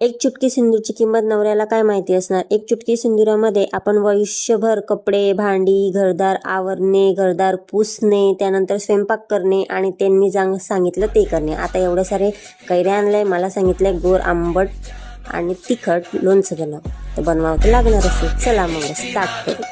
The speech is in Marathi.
एक चुटकी सिंदूरची किंमत नवऱ्याला काय माहिती असणार. एक चुटकी सिंदुरामध्ये आपण आयुष्यभर कपडे, भांडी, घरदार आवरणे, घरदार पुसणे, त्यानंतर स्वयंपाक करणे आणि त्यांनी सांगितलं ते करणे. आता एवढे सारे कैऱ्या आणलंय, मला सांगितलंय गोड, आंबट आणि तिखट लोणचं बनव. तर बनवावं तर लागणार असेल. चला मग स्टार्ट करू.